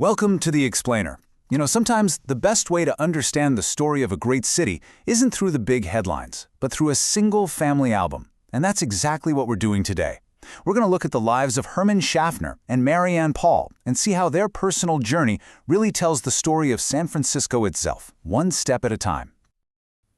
Welcome to The Explainer. Sometimes the best way to understand the story of a great city isn't through the big headlines, but through a single family album. And that's exactly what we're doing today. We're going to look at the lives of Herman Schaffner and Marianne Paul and see how their personal journey really tells the story of San Francisco itself, one step at a time.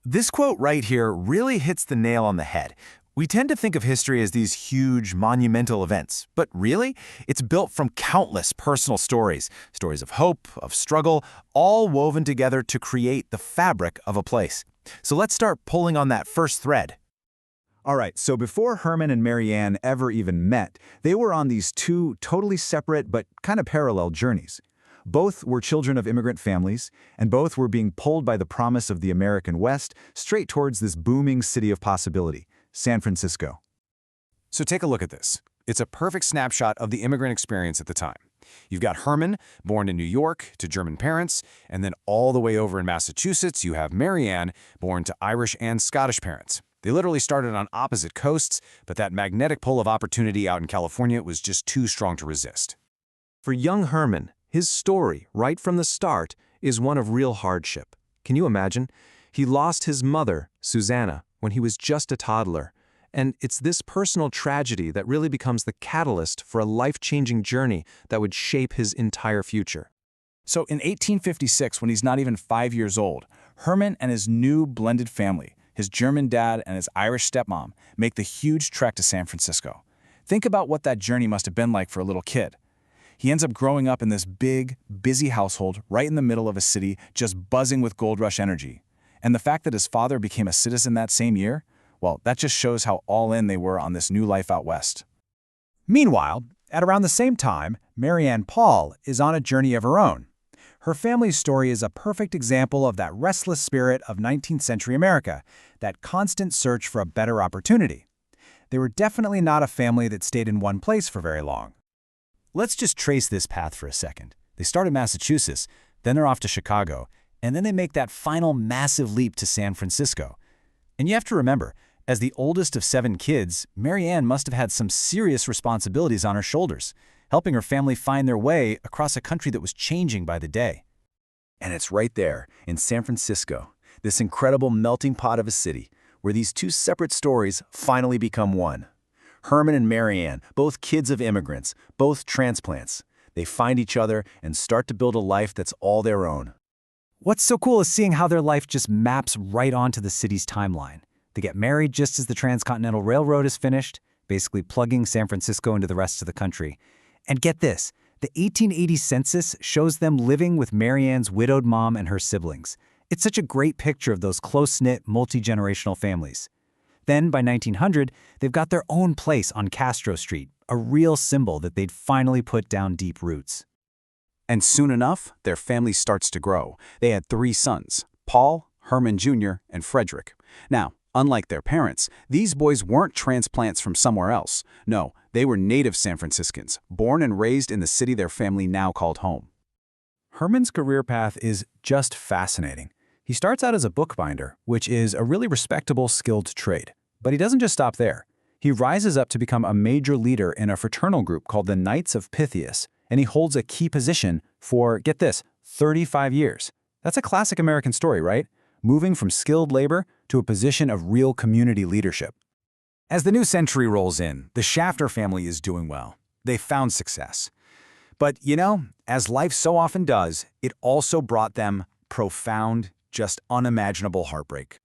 This quote right here really hits the nail on the head. We tend to think of history as these huge, monumental events, but really, it's built from countless personal stories, stories of hope, of struggle, all woven together to create the fabric of a place. So let's start pulling on that first thread. All right, so before Herman and Marianne ever even met, they were on these two totally separate but kind of parallel journeys. Both were children of immigrant families, and both were being pulled by the promise of the American West straight towards this booming city of possibility, San Francisco. So take a look at this. It's a perfect snapshot of the immigrant experience at the time. You've got Herman, born in New York to German parents, and then all the way over in Massachusetts, you have Marianne, born to Irish and Scottish parents. They literally started on opposite coasts, but that magnetic pull of opportunity out in California was just too strong to resist. For young Herman, his story, right from the start, is one of real hardship. Can you imagine? He lost his mother, Susanna, when he was just a toddler. And it's this personal tragedy that really becomes the catalyst for a life-changing journey that would shape his entire future. So in 1856, when he's not even 5 years old, Herman and his new blended family, his German dad and his Irish stepmom, make the huge trek to San Francisco. Think about what that journey must have been like for a little kid. He ends up growing up in this big, busy household right in the middle of a city just buzzing with gold rush energy. And the fact that his father became a citizen that same year, well, that just shows how all in they were on this new life out west. Meanwhile, at around the same time, Marianne Paul is on a journey of her own. Her family's story is a perfect example of that restless spirit of 19th century America, that constant search for a better opportunity. They were definitely not a family that stayed in one place for very long. Let's just trace this path for a second. They start in Massachusetts, then they're off to Chicago, and then they make that final massive leap to San Francisco. And you have to remember, as the oldest of 7 kids, Marianne must have had some serious responsibilities on her shoulders, helping her family find their way across a country that was changing by the day. And it's right there, in San Francisco, this incredible melting pot of a city, where these two separate stories finally become one. Herman and Marianne, both kids of immigrants, both transplants. They find each other and start to build a life that's all their own. What's so cool is seeing how their life just maps right onto the city's timeline. They get married just as the Transcontinental Railroad is finished, basically plugging San Francisco into the rest of the country. And get this, the 1880 census shows them living with Marianne's widowed mom and her siblings. It's such a great picture of those close-knit, multi-generational families. Then, by 1900, they've got their own place on Castro Street, a real symbol that they'd finally put down deep roots. And soon enough, their family starts to grow. They had 3 sons, Paul, Herman Jr., and Frederick. Now, unlike their parents, these boys weren't transplants from somewhere else. No, they were native San Franciscans, born and raised in the city their family now called home. Herman's career path is just fascinating. He starts out as a bookbinder, which is a really respectable, skilled trade. But he doesn't just stop there. He rises up to become a major leader in a fraternal group called the Knights of Pythias, and he holds a key position for, get this, 35 years. That's a classic American story, right? Moving from skilled labor to a position of real community leadership. As the new century rolls in, the Schaffner family is doing well. They found success. But, as life so often does, it also brought them profound, just unimaginable heartbreak.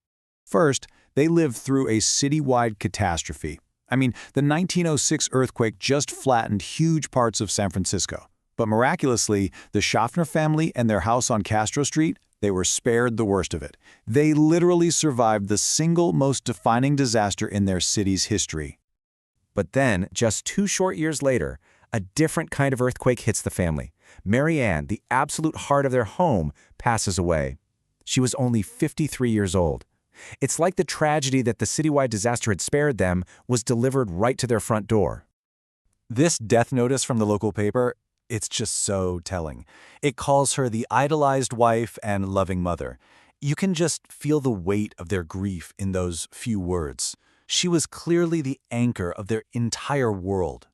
First, they lived through a citywide catastrophe. The 1906 earthquake just flattened huge parts of San Francisco. But miraculously, the Schaffner family and their house on Castro Street, they were spared the worst of it. They literally survived the single most defining disaster in their city's history. But then, just 2 short years later, a different kind of earthquake hits the family. Marianne, the absolute heart of their home, passes away. She was only 53 years old. It's like the tragedy that the citywide disaster had spared them was delivered right to their front door. This death notice from the local paper, it's just so telling. It calls her the idolized wife and loving mother. You can just feel the weight of their grief in those few words. She was clearly the anchor of their entire world.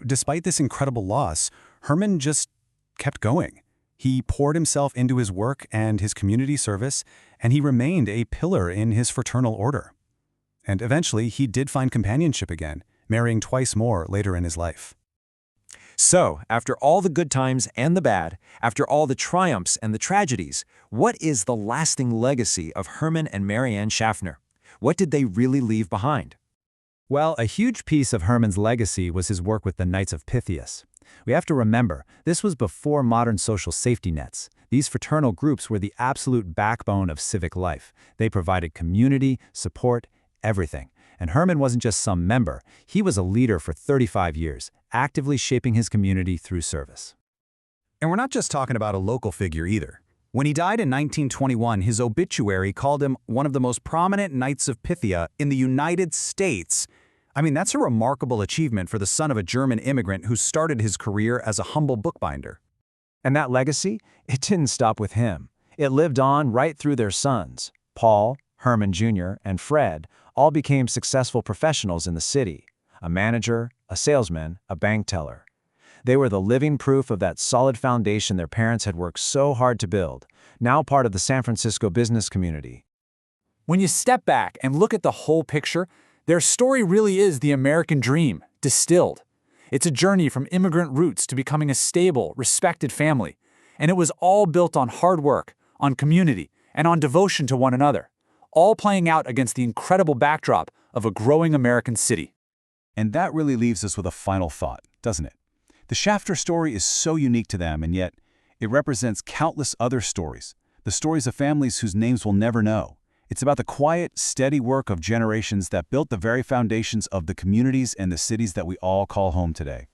Despite this incredible loss, Herman just kept going. He poured himself into his work and his community service, and he remained a pillar in his fraternal order. And eventually, he did find companionship again, marrying twice more later in his life. So, after all the good times and the bad, after all the triumphs and the tragedies, what is the lasting legacy of Herman and Marianne Schaffner? What did they really leave behind? Well, a huge piece of Herman's legacy was his work with the Knights of Pythias. We have to remember, this was before modern social safety nets. These fraternal groups were the absolute backbone of civic life. They provided community, support, everything. And Herman wasn't just some member, he was a leader for 35 years, actively shaping his community through service. And we're not just talking about a local figure either. When he died in 1921, his obituary called him one of the most prominent Knights of Pythia in the United States. I mean, that's a remarkable achievement for the son of a German immigrant who started his career as a humble bookbinder. And that legacy, it didn't stop with him. It lived on right through their sons. Paul, Herman Jr., and Fred all became successful professionals in the city. A manager, a salesman, a bank teller. They were the living proof of that solid foundation their parents had worked so hard to build, now part of the San Francisco business community. When you step back and look at the whole picture, their story really is the American dream, distilled. It's a journey from immigrant roots to becoming a stable, respected family. And it was all built on hard work, on community, and on devotion to one another, all playing out against the incredible backdrop of a growing American city. And that really leaves us with a final thought, doesn't it? The Schaffner story is so unique to them, and yet it represents countless other stories, the stories of families whose names we'll never know. It's about the quiet, steady work of generations that built the very foundations of the communities and the cities that we all call home today.